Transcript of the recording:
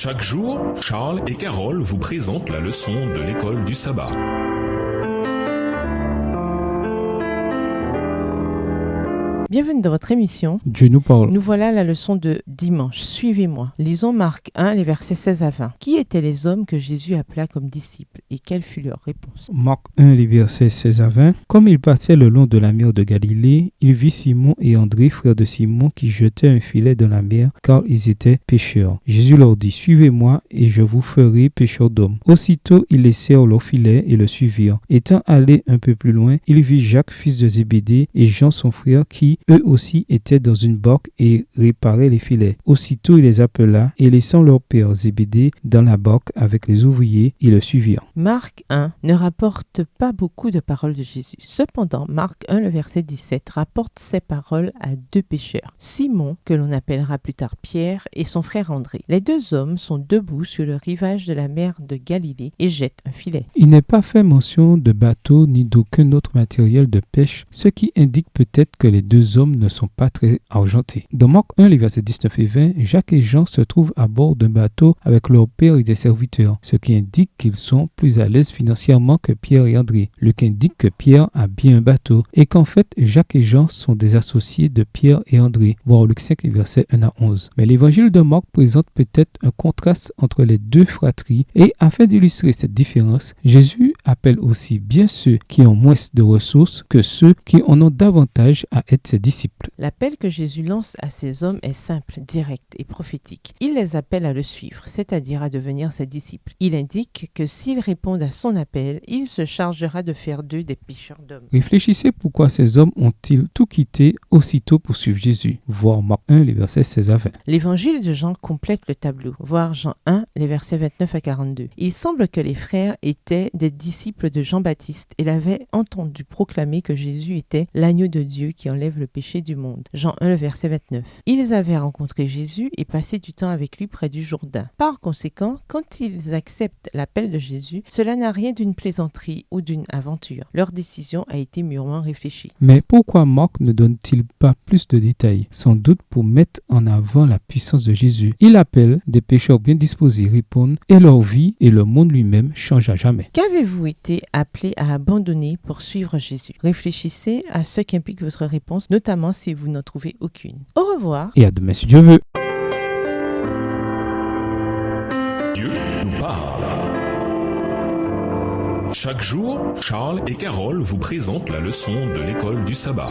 Chaque jour, Charles et Carole vous présentent la leçon de l'école du sabbat. Bienvenue dans votre émission. Dieu nous parle. Nous voilà à la leçon de dimanche. Suivez-moi. Lisons Marc 1, les versets 16 à 20. Qui étaient les hommes que Jésus appela comme disciples et quelle fut leur réponse? Marc 1, les versets 16 à 20. Comme il passait le long de la mer de Galilée, il vit Simon et André, frères de Simon, qui jetaient un filet dans la mer, car ils étaient pêcheurs. Jésus leur dit, suivez-moi et je vous ferai pêcheurs d'hommes. Aussitôt, ils laissèrent leur filet et le suivirent. Étant allés un peu plus loin, il vit Jacques, fils de Zébédée, et Jean, son frère, qui eux aussi étaient dans une barque et réparaient les filets. Aussitôt il les appela et laissant leur père Zébédée dans la barque avec les ouvriers, ils le suivirent. Marc 1 ne rapporte pas beaucoup de paroles de Jésus. Cependant, Marc 1, le verset 17, rapporte ces paroles à deux pêcheurs. Simon, que l'on appellera plus tard Pierre, et son frère André. Les deux hommes sont debout sur le rivage de la mer de Galilée et jettent un filet. Il n'est pas fait mention de bateau ni d'aucun autre matériel de pêche, ce qui indique peut-être que les deux hommes ne sont pas très argentés. Dans Marc 1, les versets 19 et 20, Jacques et Jean se trouvent à bord d'un bateau avec leur père et des serviteurs, ce qui indique qu'ils sont plus à l'aise financièrement que Pierre et André. Luc indique que Pierre a bien un bateau et qu'en fait Jacques et Jean sont des associés de Pierre et André, voir Luc 5, les versets 1 à 11. Mais l'évangile de Marc présente peut-être un contraste entre les deux fratries et afin d'illustrer cette différence, Jésus appelle aussi bien ceux qui ont moins de ressources que ceux qui en ont davantage à être ses disciples. L'appel que Jésus lance à ces hommes est simple, direct et prophétique. Il les appelle à le suivre, c'est-à-dire à devenir ses disciples. Il indique que s'ils répondent à son appel, il se chargera de faire d'eux des pêcheurs d'hommes. Réfléchissez pourquoi ces hommes ont-ils tout quitté aussitôt pour suivre Jésus. Voir Marc 1, les versets 16 à 20. L'évangile de Jean complète le tableau. Voir Jean 1, les versets 29 à 42. Il semble que les frères étaient des disciples de Jean-Baptiste et l'avaient entendu proclamer que Jésus était l'agneau de Dieu qui enlève le péché du monde. Jean 1, le verset 29. Ils avaient rencontré Jésus et passé du temps avec lui près du Jourdain. Par conséquent, quand ils acceptent l'appel de Jésus, cela n'a rien d'une plaisanterie ou d'une aventure. Leur décision a été mûrement réfléchie. Mais pourquoi Marc ne donne-t-il pas plus de détails? Sans doute pour mettre en avant la puissance de Jésus. Il appelle des pécheurs bien disposés répondent et leur vie et le monde lui-même changent à jamais. Qu'avez-vous été appelé à abandonner pour suivre Jésus? Réfléchissez à ce qu'implique votre réponse, notamment si vous n'en trouvez aucune. Au revoir. Et à demain si Dieu veut. Dieu nous parle. Chaque jour, Charles et Carole vous présentent la leçon de l'école du sabbat.